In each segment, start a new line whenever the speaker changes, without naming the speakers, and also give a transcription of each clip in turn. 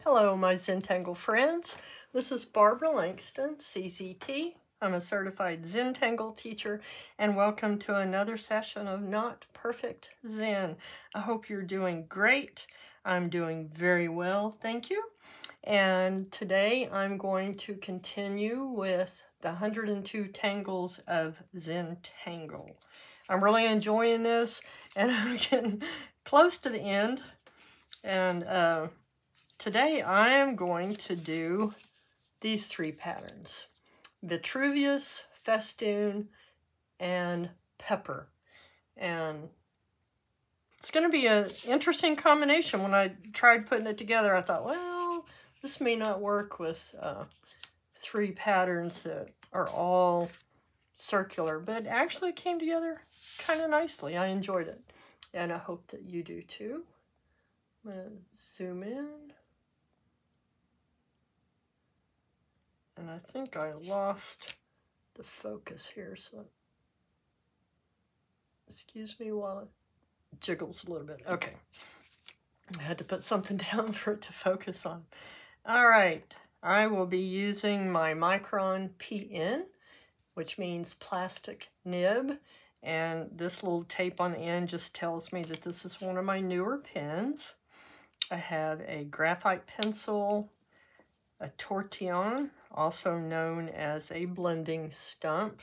Hello, my Zentangle friends. This is Barbara Langston, CZT. I'm a Certified Zentangle Teacher, and welcome to another session of Not Perfect Zen. I hope you're doing great. I'm doing very well, thank you. And today I'm going to continue with the 102 Tangles of Zentangle. I'm really enjoying this, and I'm getting close to the end. And today I am going to do these three patterns: Vitruvius, Festune, and Pepper. And it's going to be an interesting combination. When I tried putting it together, I thought, well, this may not work with three patterns that are all circular, but actually it came together kind of nicely. I enjoyed it, and I hope that you do too. I'm going to zoom in. And I think I lost the focus here, so excuse me while it jiggles a little bit. Okay. I had to put something down for it to focus on. All right. I will be using my Micron PN, which means plastic nib. And this little tape on the end just tells me that this is one of my newer pens. I have a graphite pencil, a tortillon, also known as a blending stump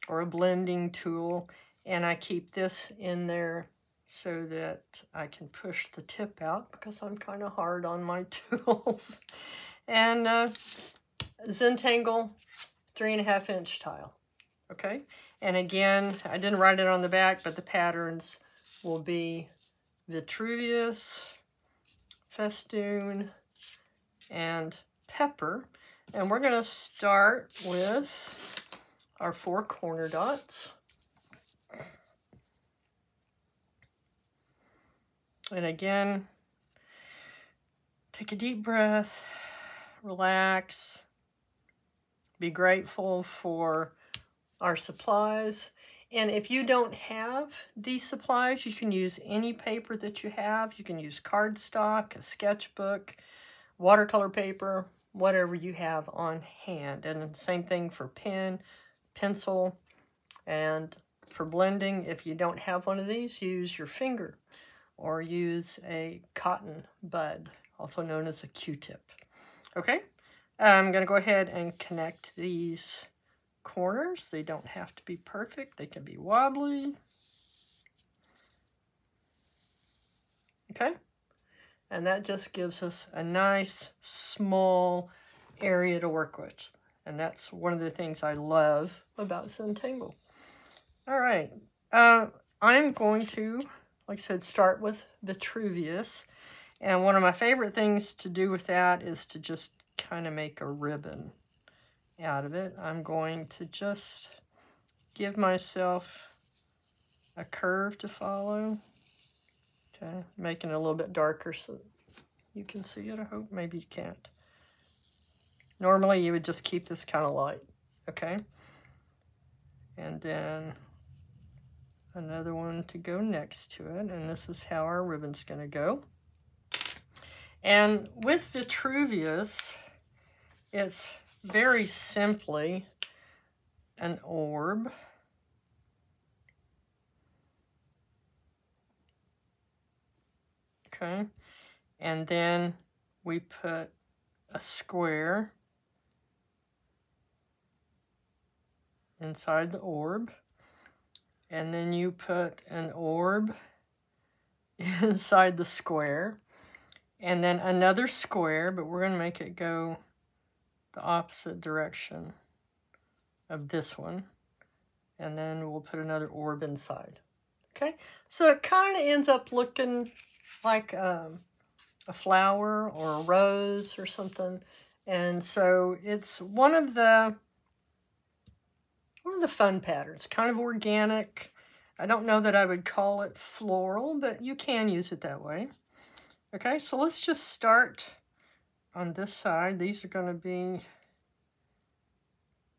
or a blending tool, and I keep this in there so that I can push the tip out because I'm kind of hard on my tools. And Zentangle 3.5 inch tile. Okay, and again, I didn't write it on the back, but the patterns will be Vitruvius, Festune, and Pepper. And we're going to start with our 4 corner dots. And again, take a deep breath, relax, be grateful for our supplies. And if you don't have these supplies, you can use any paper that you have. You can use cardstock, a sketchbook, watercolor paper, whatever you have on hand. And the same thing for pen, pencil, and for blending. If you don't have one of these, use your finger or use a cotton bud, also known as a Q-tip. Okay, I'm going to go ahead and connect these corners. They don't have to be perfect. They can be wobbly. Okay. And that just gives us a nice, small area to work with. And that's one of the things I love about Zentangle. All right. I'm going to, like I said, start with Vitruvius. And one of my favorite things to do with that is to just kind of make a ribbon out of it. I'm going to just give myself a curve to follow. Okay, making it a little bit darker so you can see it, I hope. Maybe you can't. Normally you would just keep this kind of light, okay? And then another one to go next to it, and this is how our ribbon's going to go. And with Vitruvius, it's very simply an orb. Okay, and then we put a square inside the orb, and then you put an orb inside the square, and then another square, but we're going to make it go the opposite direction of this one, and then we'll put another orb inside. Okay, so it kind of ends up looking like a flower or a rose or something. And so it's one of the fun patterns, kind of organic. I don't know that I would call it floral, but you can use it that way. Okay, so let's just start on this side. These are going to be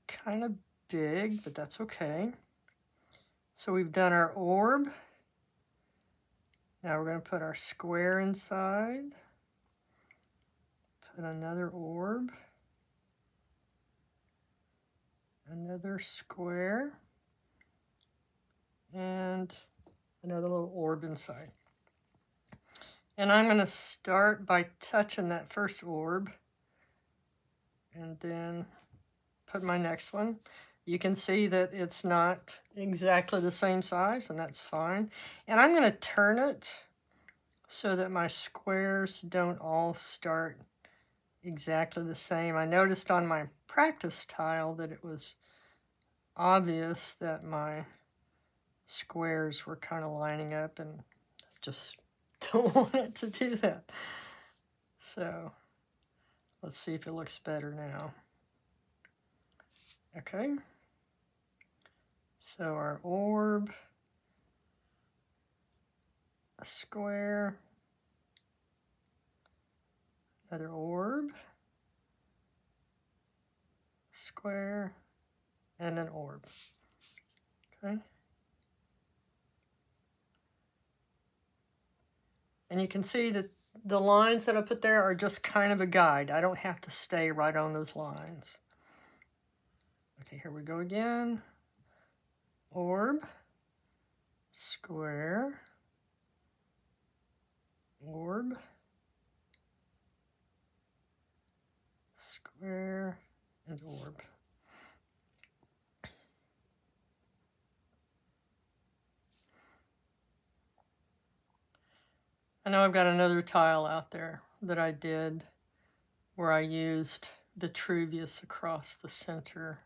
kind of big, but that's okay. So we've done our orb. Now we're going to put our square inside. put another orb, another square, and another little orb inside. And I'm going to start by touching that first orb and then put my next one. You can see that it's not exactly the same size, and that's fine. And I'm going to turn it so that my squares don't all start exactly the same. I noticed on my practice tile that it was obvious that my squares were kind of lining up, and just don't want it to do that. So let's see if it looks better now. Okay. So our orb, a square, another orb, square, and an orb. Okay. And you can see that the lines that I put there are just kind of a guide. I don't have to stay right on those lines. Okay, here we go again. Orb, square, orb, square, and orb. I know I've got another tile out there that I did where I used Vitruvius across the center.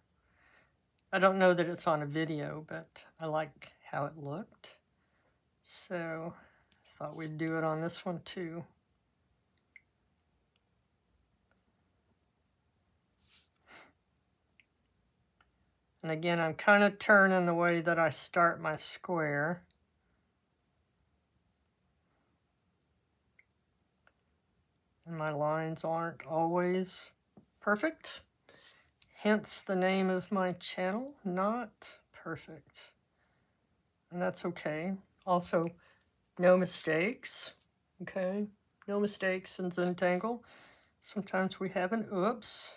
I don't know that it's on a video, but I like how it looked. So I thought we'd do it on this one too. And again, I'm kind of turning the way that I start my square. And my lines aren't always perfect. Hence the name of my channel, Not Perfect. And that's okay. Also, no mistakes. Okay? No mistakes in Zentangle. Sometimes we have an oops,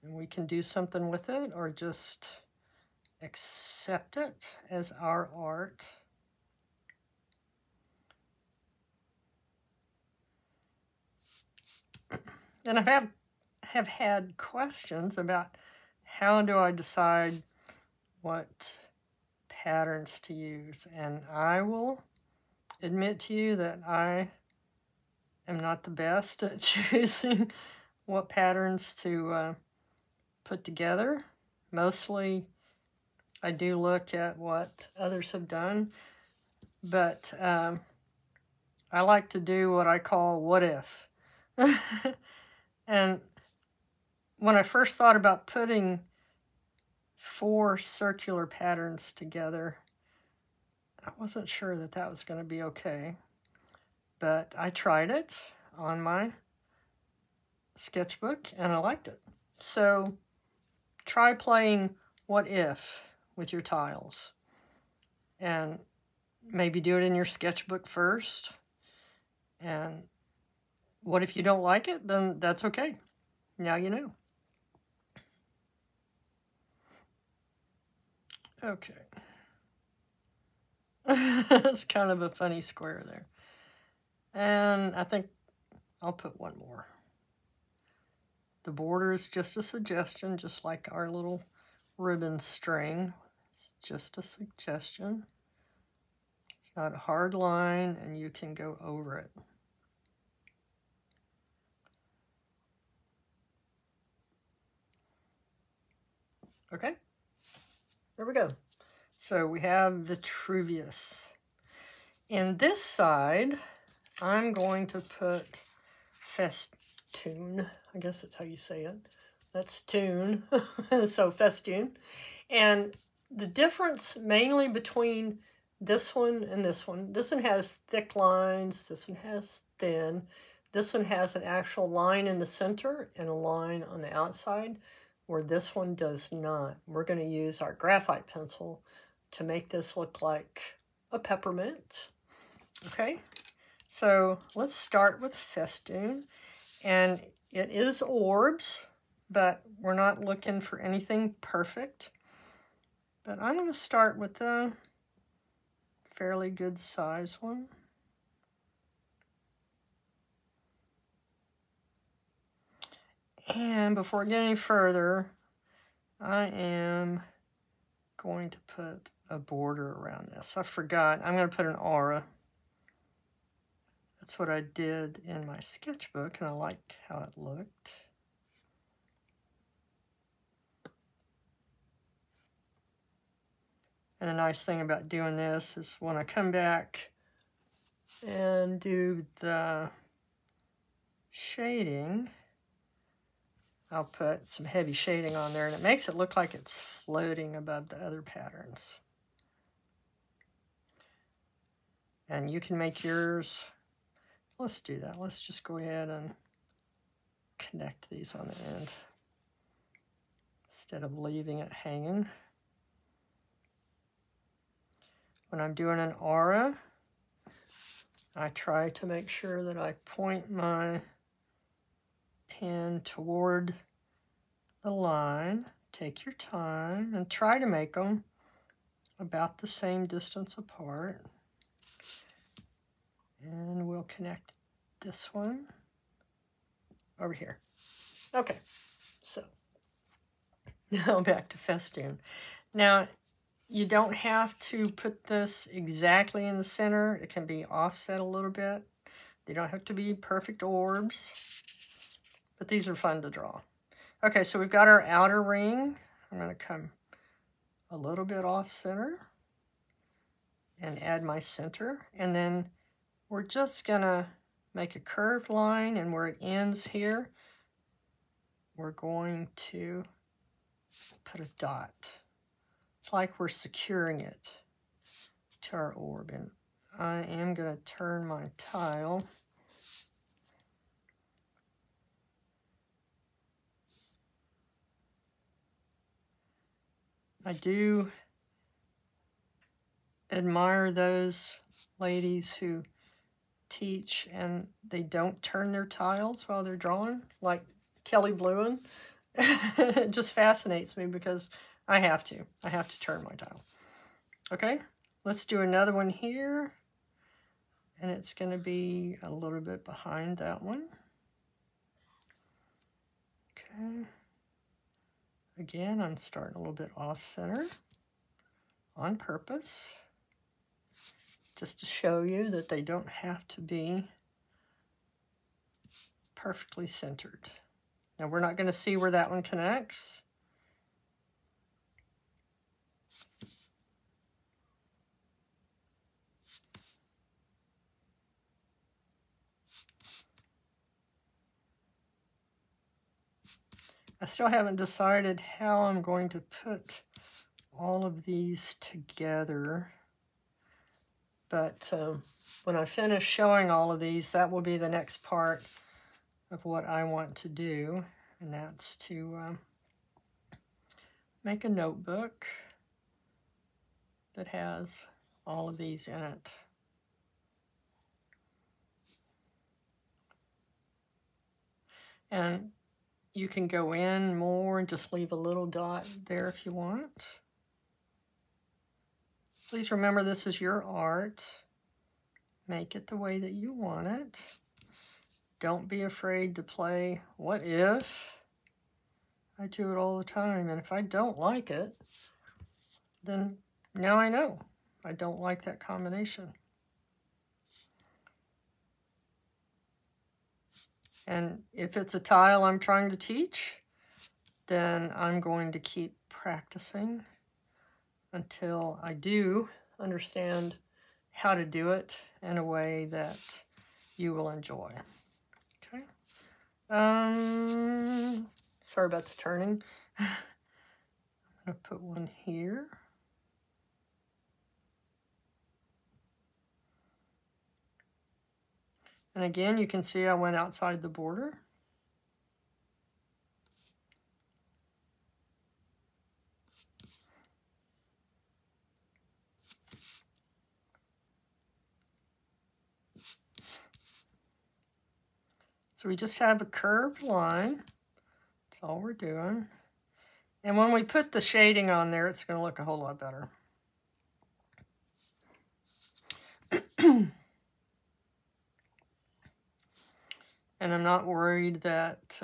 and we can do something with it, or just accept it as our art. And I have had questions about how do I decide what patterns to use. And I will admit to you that I am not the best at choosing what patterns to put together. Mostly I do look at what others have done, but I like to do what I call what if. And when I first thought about putting 4 circular patterns together, I wasn't sure that that was going to be okay. But I tried it on my sketchbook and I liked it. So try playing what if with your tiles. And maybe do it in your sketchbook first. And what if you don't like it? Then that's okay. Now you know. Okay. That's kind of a funny square there. And I think I'll put one more. The border is just a suggestion, just like our little ribbon string. It's just a suggestion. It's not a hard line, and you can go over it. Okay, there we go. So we have Vitruvius. In this side, I'm going to put Festune. I guess that's how you say it. That's tune. So Festune. And the difference mainly between this one and this one has thick lines, this one has thin. This one has an actual line in the center and a line on the outside, where this one does not. We're going to use our graphite pencil to make this look like a peppermint. Okay, so let's start with Festune. And it is orbs, but we're not looking for anything perfect. But I'm going to start with a fairly good size one. And before I get any further, I am going to put a border around this. I forgot. I'm going to put an aura. That's what I did in my sketchbook, and I like how it looked. And the nice thing about doing this is when I come back and do the shading, I'll put some heavy shading on there, and it makes it look like it's floating above the other patterns. And you can make yours. Let's do that. Let's just go ahead and connect these on the end instead of leaving it hanging. When I'm doing an aura, I try to make sure that I point my pen toward the line. Take your time and try to make them about the same distance apart. And we'll connect this one over here. Okay, so now back to Festune. Now, you don't have to put this exactly in the center. It can be offset a little bit. They don't have to be perfect orbs, but these are fun to draw. Okay, so we've got our outer ring. I'm going to come a little bit off center and add my center, and then we're just going to make a curved line, and where it ends here, we're going to put a dot. It's like we're securing it to our orb. And I am going to turn my tile I do admire those ladies who teach and they don't turn their tiles while they're drawing, like Kelly Bluen. It just fascinates me because I have to turn my tile. Okay, let's do another one here, and it's going to be a little bit behind that one. Okay, again, I'm starting a little bit off center on purpose, just to show you that they don't have to be perfectly centered. Now we're not going to see where that one connects. I still haven't decided how I'm going to put all of these together, but when I finish showing all of these, that will be the next part of what I want to do, and that's to make a notebook that has all of these in it. And you can go in more and just leave a little dot there if you want. Please remember, this is your art. Make it the way that you want it. Don't be afraid to play what if. I do it all the time, and if I don't like it, then now I know I don't like that combination. And if it's a tile I'm trying to teach, then I'm going to keep practicing until I do understand how to do it in a way that you will enjoy. Okay. Sorry about the turning. I'm going to put one here. And again, you can see I went outside the border. So So we just have a curved line. That's all we're doing. And when we put the shading on there, it's going to look a whole lot better. And I'm not worried that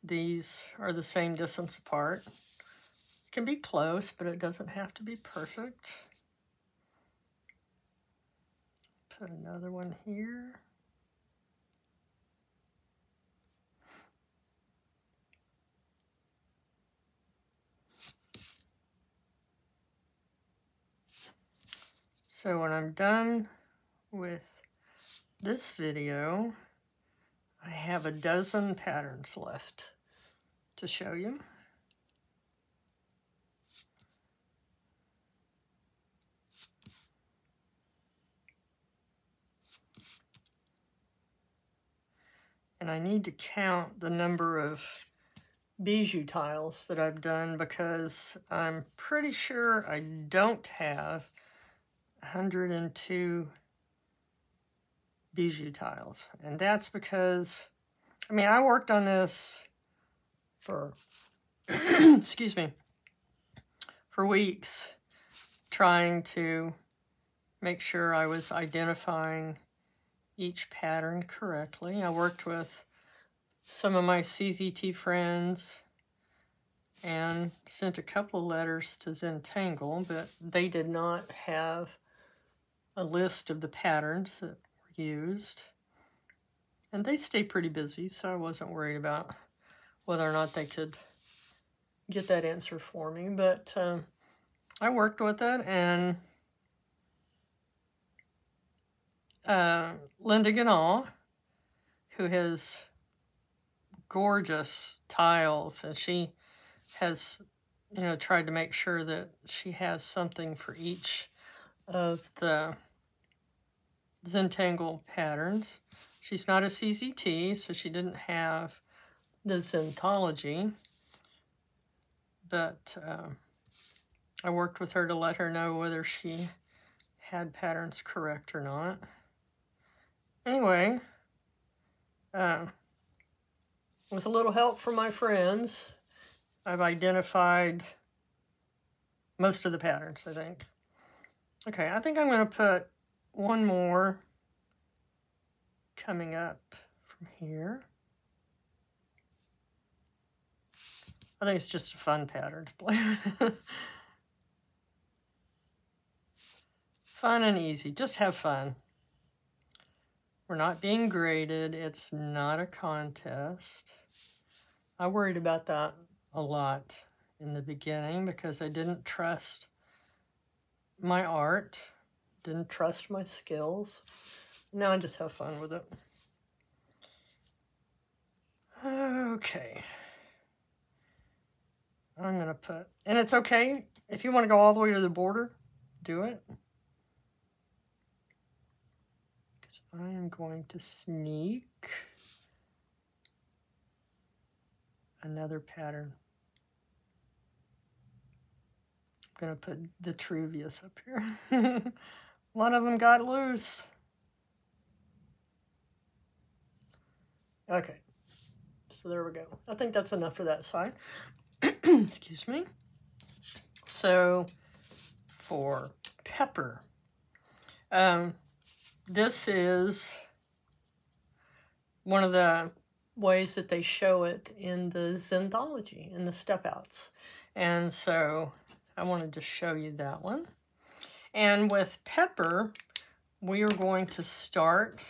these are the same distance apart. It can be close, but it doesn't have to be perfect. Put another one here. So when I'm done with this video, I have a dozen patterns left to show you. And I need to count the number of bijou tiles that I've done because I'm pretty sure I don't have 102 bijou tiles. And that's because, I mean, I worked on this for, excuse me, for weeks, trying to make sure I was identifying each pattern correctly. I worked with some of my CZT friends and sent a couple of letters to Zentangle, but they did not have a list of the patterns that were used. And they stay pretty busy, so I wasn't worried about whether or not they could get that answer for me. But I worked with it, and Linda Ganal, who has gorgeous tiles, and she has, you know, tried to make sure that she has something for each of the Zentangle patterns. She's not a CZT, so she didn't have the Zentology, but I worked with her to let her know whether she had patterns correct or not. Anyway, with a little help from my friends, I've identified most of the patterns, I think. Okay, I think I'm going to put one more coming up from here. I think it's just a fun pattern to play with. Fun and easy. Just have fun. We're not being graded. It's not a contest. I worried about that a lot in the beginning because I didn't trust my art, didn't trust my skills. Now I just have fun with it. Okay. I'm going to put, and it's okay if you want to go all the way to the border, do it. Because I am going to sneak another pattern. I'm going to put Vitruvius up here. One of them got loose. Okay, so there we go. I think that's enough for that side. Excuse me. So for pepper, this is one of the ways that they show it in the Zendology, in the step outs. And so I wanted to show you that one. And with pepper, we are going to start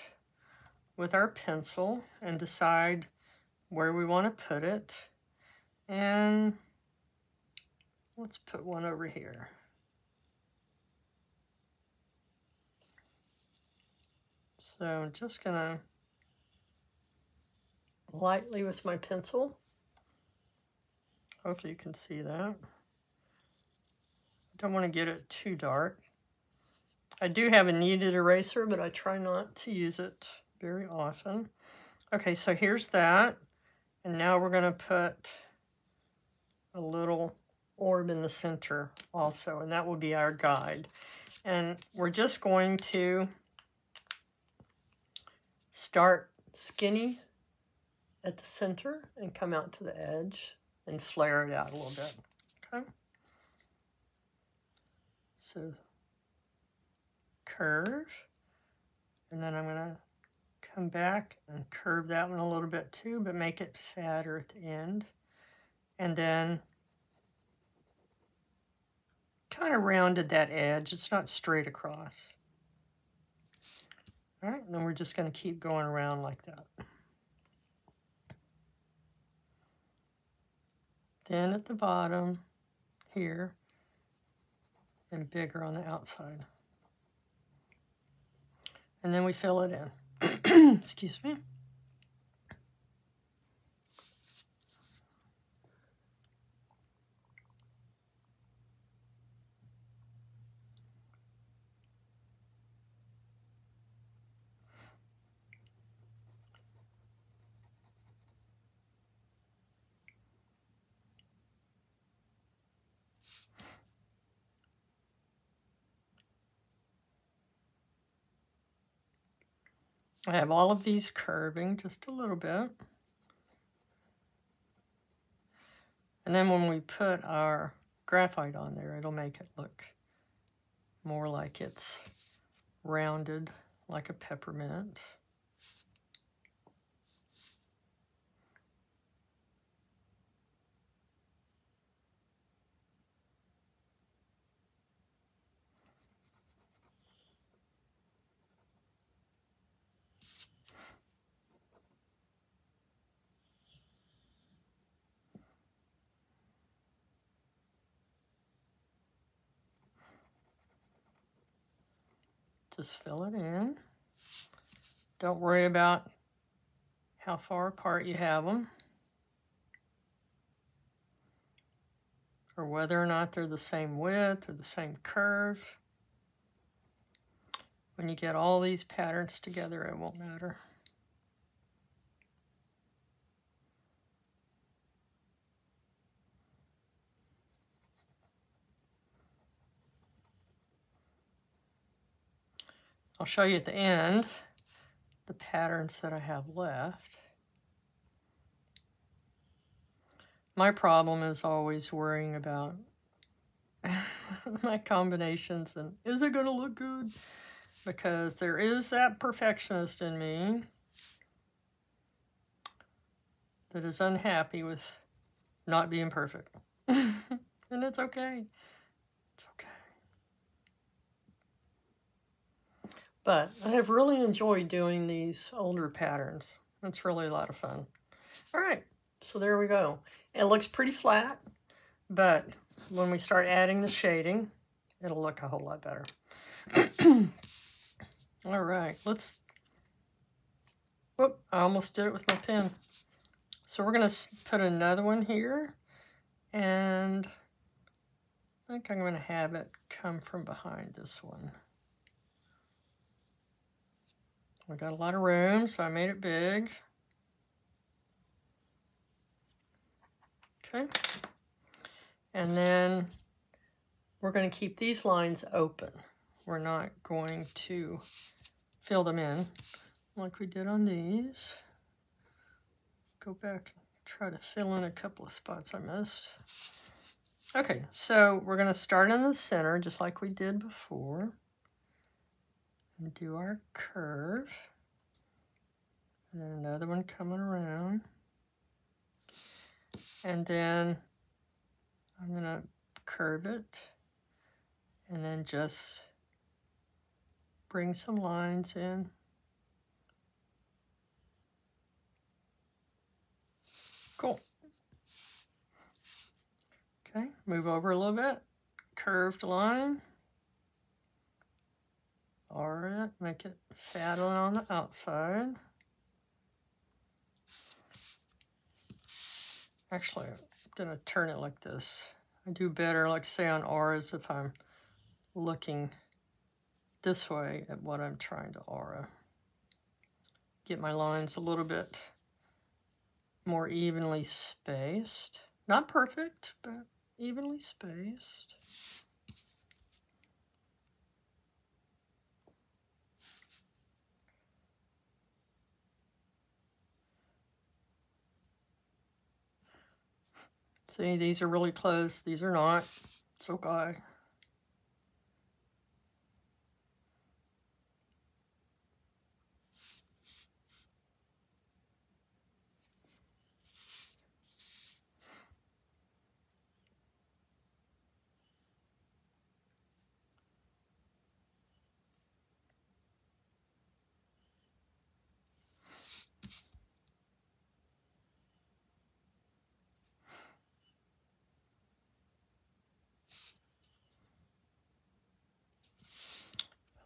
with our pencil and decide where we want to put it. And let's put one over here. So I'm just gonna lightly with my pencil. Hopefully you can see that. I don't want to get it too dark. I do have a kneaded eraser, but I try not to use it very often. Okay, so here's that. And now we're going to put a little orb in the center also, and that will be our guide. And we're just going to start skinny at the center and come out to the edge and flare it out a little bit. Okay. So curve, and then I'm going to come back and curve that one a little bit too, but make it fatter at the end. And then kind of rounded that edge. It's not straight across. All right, and then we're just going to keep going around like that. Then at the bottom here, and bigger on the outside. And then we fill it in. Excuse me. I have all of these curving just a little bit. And then when we put our graphite on there, it'll make it look more like it's rounded, like a peppermint. Just fill it in. Don't worry about how far apart you have them, or whether or not they're the same width or the same curve. When you get all these patterns together, it won't matter. I'll show you at the end the patterns that I have left. My problem is always worrying about my combinations and is it going to look good? Because there is that perfectionist in me that is unhappy with not being perfect. And it's okay. It's okay. But I have really enjoyed doing these older patterns. It's really a lot of fun. All right, so there we go. It looks pretty flat, but when we start adding the shading, it'll look a whole lot better. All right, let's... Whoop, I almost did it with my pen. So we're going to put another one here, and I think I'm going to have it come from behind this one. We got a lot of room, so I made it big. Okay. And then we're going to keep these lines open. We're not going to fill them in like we did on these. Go back and try to fill in a couple of spots I missed. Okay, so we're going to start in the center just like we did before. And do our curve. And then another one coming around. And then I'm going to curve it. And then just bring some lines in. Cool. Okay, move over a little bit. Curved line. All right, make it fat on the outside. Actually, I'm gonna turn it like this. I do better, like say on auras, if I'm looking this way at what I'm trying to aura. Get my lines a little bit more evenly spaced. Not perfect, but evenly spaced. See, these are really close. These are not. It's okay.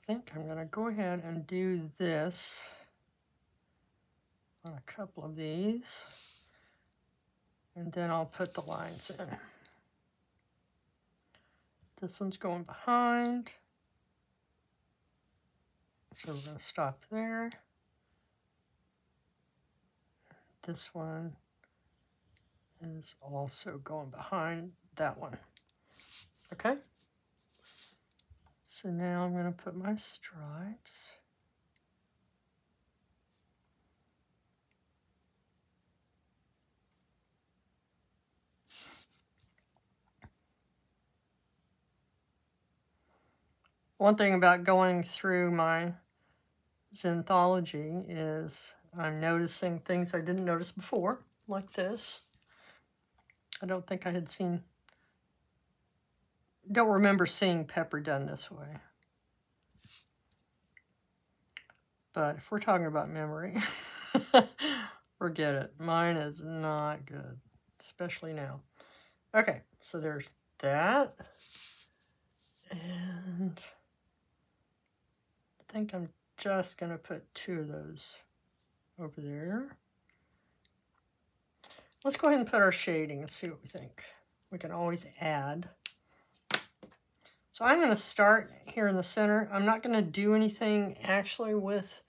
I think I'm going to go ahead and do this on a couple of these, and then I'll put the lines in. This one's going behind, so we're going to stop there. This one is also going behind that one. Okay? So now I'm going to put my stripes. One thing about going through my Zenthology is I'm noticing things I didn't notice before, like this. I don't think I had seen, don't remember seeing pepper done this way. But if we're talking about memory, forget it. Mine is not good, especially now. Okay, so there's that. And I think I'm just going to put 2 of those over there. Let's go ahead and put our shading and see what we think. We can always add. So I'm going to start here in the center. I'm not going to do anything actually with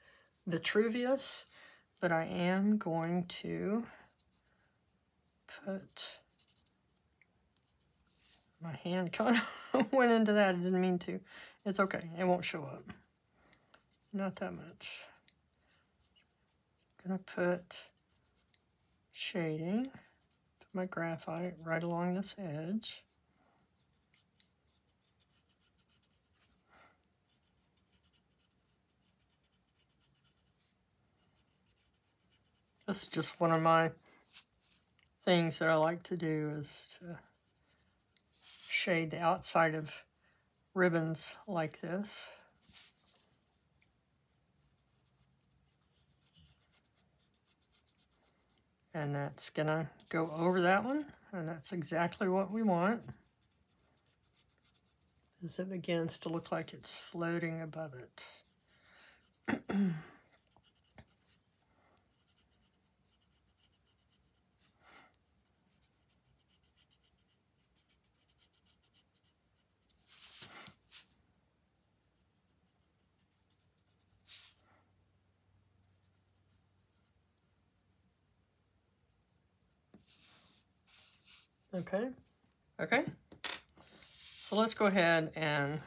Vitruvius, but I am going to put, my hand kind of went into that. I didn't mean to. It's okay. It won't show up. Not that much. So I'm going to put shading, put my graphite right along this edge. This is just one of my things that I like to do, is to shade the outside of ribbons like this. And that's gonna go over that one, and that's exactly what we want, as it begins to look like it's floating above it. Okay. So let's go ahead and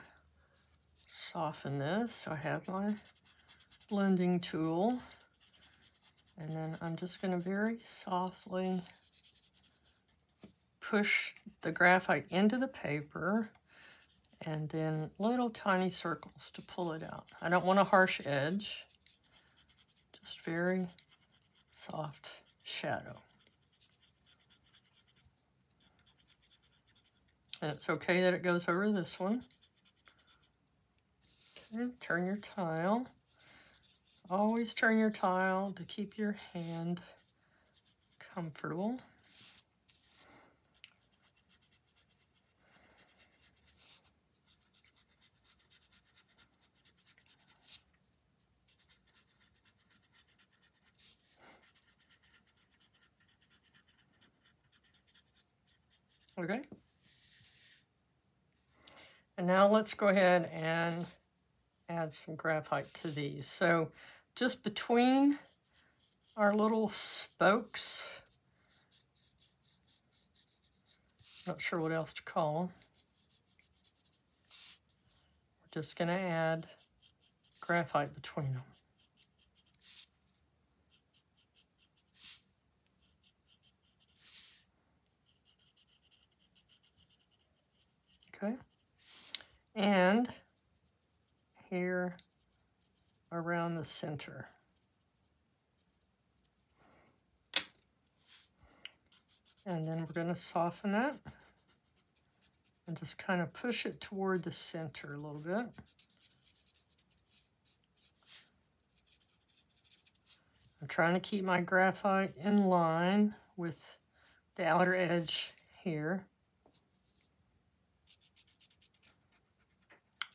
soften this. So I have my blending tool, and then I'm just going to very softly push the graphite into the paper, and then little tiny circles to pull it out. I don't want a harsh edge, just very soft shadow. And it's okay that it goes over this one. Okay, turn your tile. Always turn your tile to keep your hand comfortable. Okay. And now let's go ahead and add some graphite to these. So just between our little spokes, not sure what else to call them, we're just going to add graphite between them. Okay. And here around the center. And then we're going to soften that and just kind of push it toward the center a little bit. I'm trying to keep my graphite in line with the outer edge here.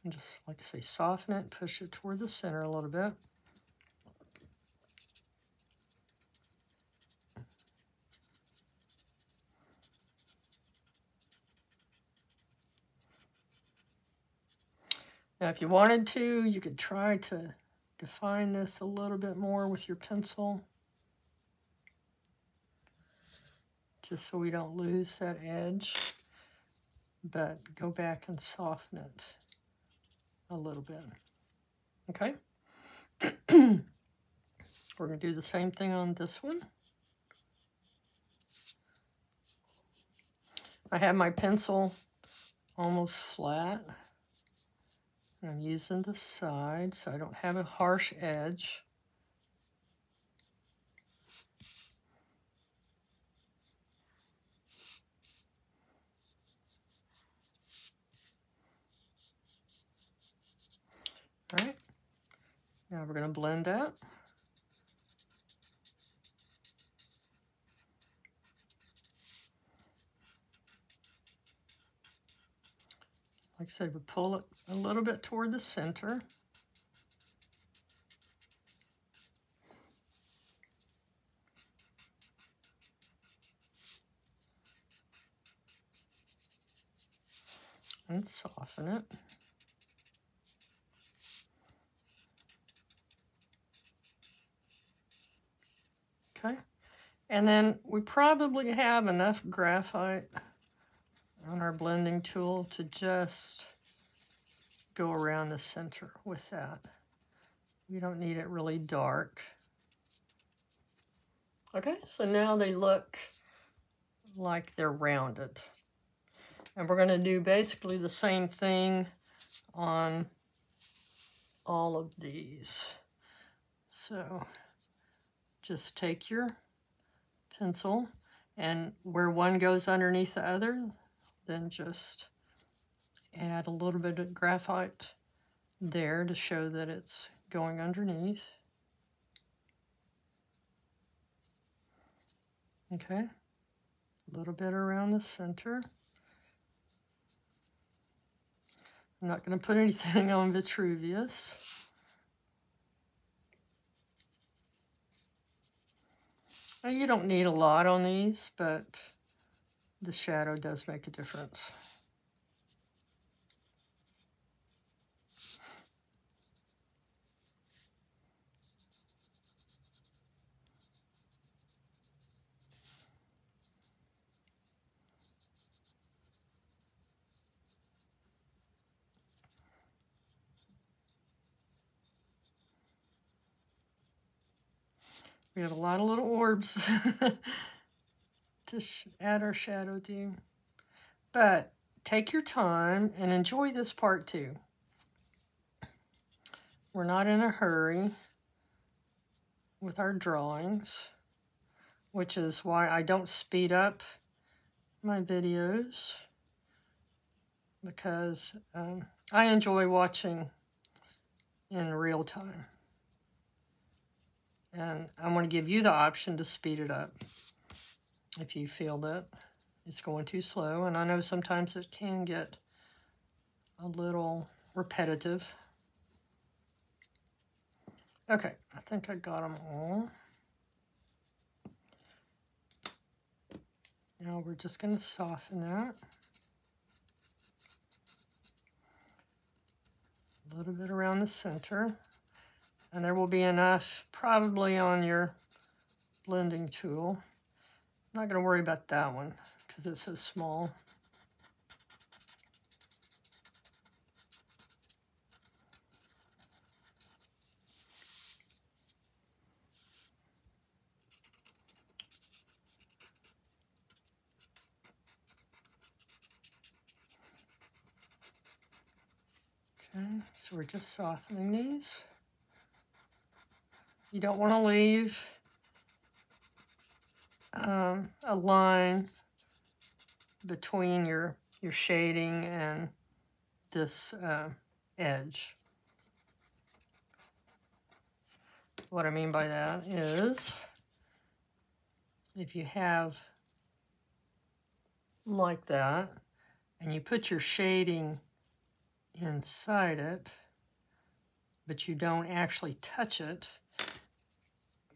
And just, like I say, soften it, push it toward the center a little bit. Now, if you wanted to, you could try to define this a little bit more with your pencil, just so we don't lose that edge, but go back and soften it a little bit. Okay? We're going to do the same thing on this one. I have my pencil almost flat. I'm using the side so I don't have a harsh edge. All right, now we're going to blend that. Like I said, we pull it a little bit toward the center. And soften it. Okay, and then we probably have enough graphite on our blending tool to just go around the center with that. We don't need it really dark. Okay, so now they look like they're rounded. And we're going to do basically the same thing on all of these. So just take your pencil, and where one goes underneath the other, then just add a little bit of graphite there to show that it's going underneath. Okay, a little bit around the center. I'm not going to put anything on Vitruvius. Now, you don't need a lot on these, but the shadow does make a difference. We have a lot of little orbs to add our shadow to. But take your time and enjoy this part too. We're not in a hurry with our drawings, which is why I don't speed up my videos, because I enjoy watching in real time. And I'm going to give you the option to speed it up if you feel that it's going too slow. And I know sometimes it can get a little repetitive. Okay, I think I got them all. Now we're just going to soften that. A little bit around the center. And there will be enough probably on your blending tool. I'm not going to worry about that one because it's so small. Okay, so we're just softening these. You don't want to leave a line between your shading and this edge. What I mean by that is, if you have like that, and you put your shading inside it, but you don't actually touch it,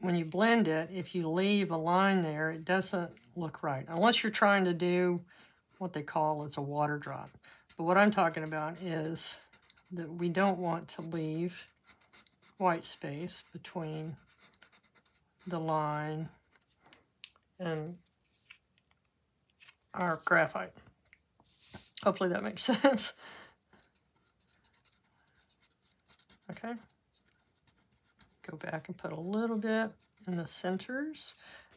when you blend it, if you leave a line there, it doesn't look right, unless you're trying to do what they call as a water drop. But what I'm talking about is that we don't want to leave white space between the line and our graphite. Hopefully that makes sense. Okay. Go back and put a little bit in the centers.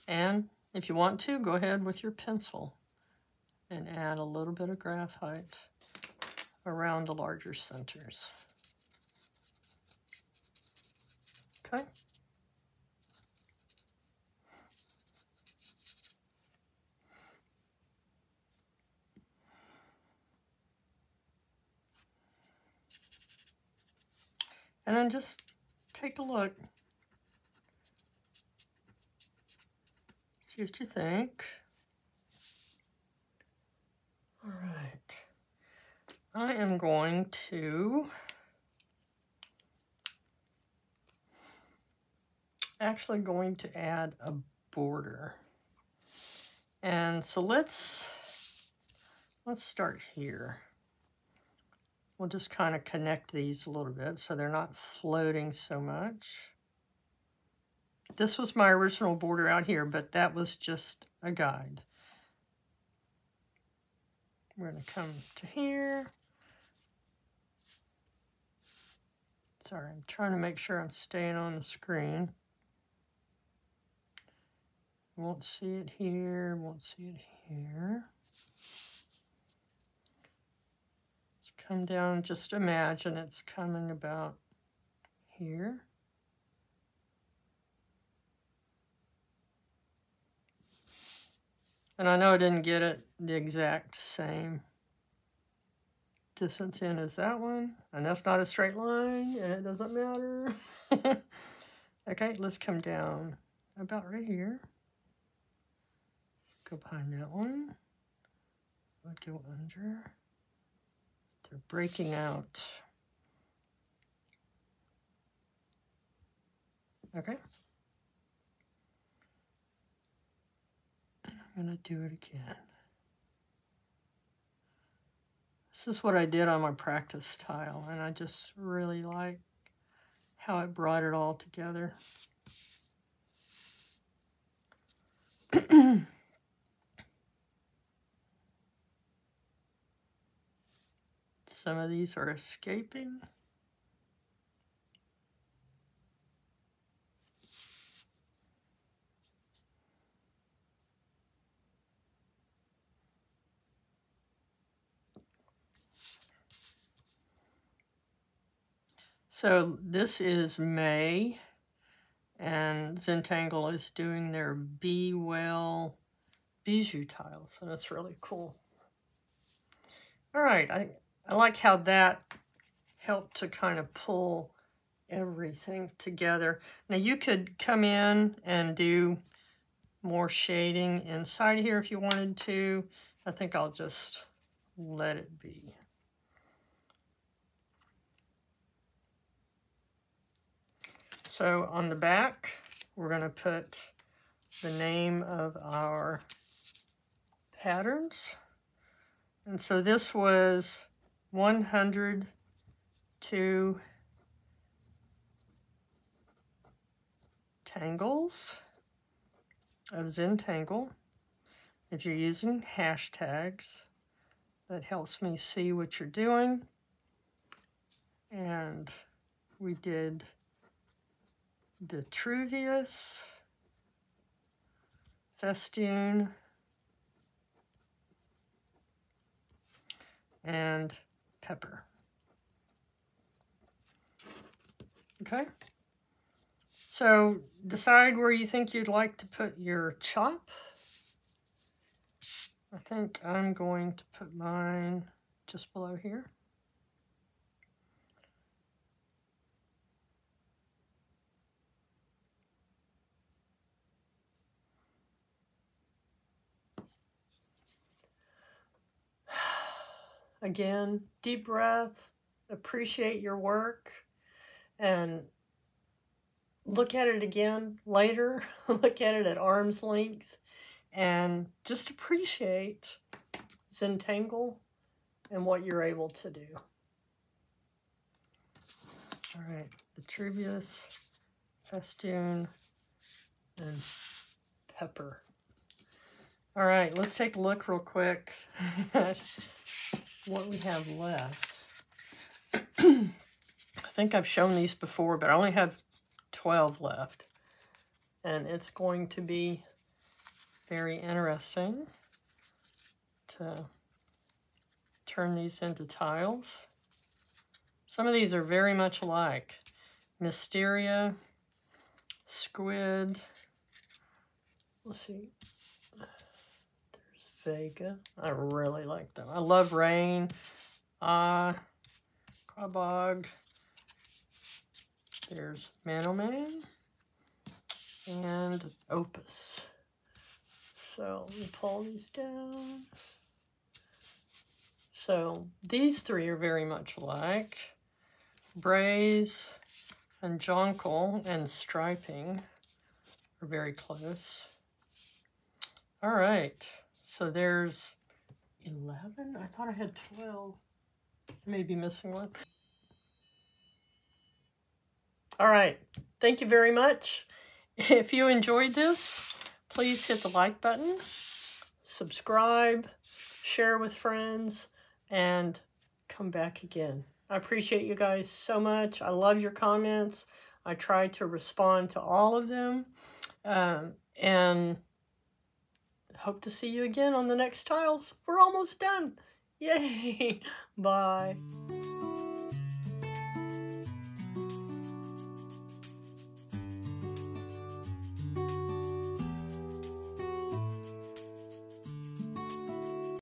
And if you want to, go ahead with your pencil and add a little bit of graphite around the larger centers. Okay. And then just take a look. See what you think. All right. I am going to add a border. And so let's start here. We'll just kind of connect these a little bit so they're not floating so much. This was my original border out here, but that was just a guide. We're going to come to here. Sorry, I'm trying to make sure I'm staying on the screen. Won't see it here, won't see it here. Let's come down, just imagine it's coming about here. And I know I didn't get it the exact same distance in as that one, and that's not a straight line, and it doesn't matter. Okay, let's come down about right here. Go behind that one. I'd go under. They're breaking out. Okay. I'm going to do it again. This is what I did on my practice tile, and I just really like how it brought it all together. Some of these are escaping. So this is May, and Zentangle is doing their Be Well Bijou tiles, so that's really cool. All right, I like how that helped to kind of pull everything together. Now you could come in and do more shading inside here if you wanted to. I think I'll just let it be. So on the back, we're going to put the name of our patterns. And so this was 102 Tangles of Zentangle. If you're using hashtags, that helps me see what you're doing. And we did Vitruvius, Festune, and pepper. Okay. So decide where you think you'd like to put your chop. I think I'm going to put mine just below here. Again, deep breath, appreciate your work, and look at it again later. Look at it at arm's length, and just appreciate Zentangle and what you're able to do. All right, Vitruvius, Festune, and Pepper. All right, let's take a look real quick at what we have left. I think I've shown these before, but I only have 12 left. And it's going to be very interesting to turn these into tiles. Some of these are very much alike. Mysteria, Squid, let's see, there's Vega. I really like them. I love Rain, Quabog, there's Manoman, and Opus. So let me pull these down. So these three are very much alike. Braze and jonquil and striping are very close. All right, so there's 11. I thought I had 12. Maybe missing one. All right, thank you very much. If you enjoyed this, please hit the like button, subscribe, share with friends, and come back again. I appreciate you guys so much. I love your comments. I try to respond to all of them. And hope to see you again on the next tiles. We're almost done. Yay! Bye.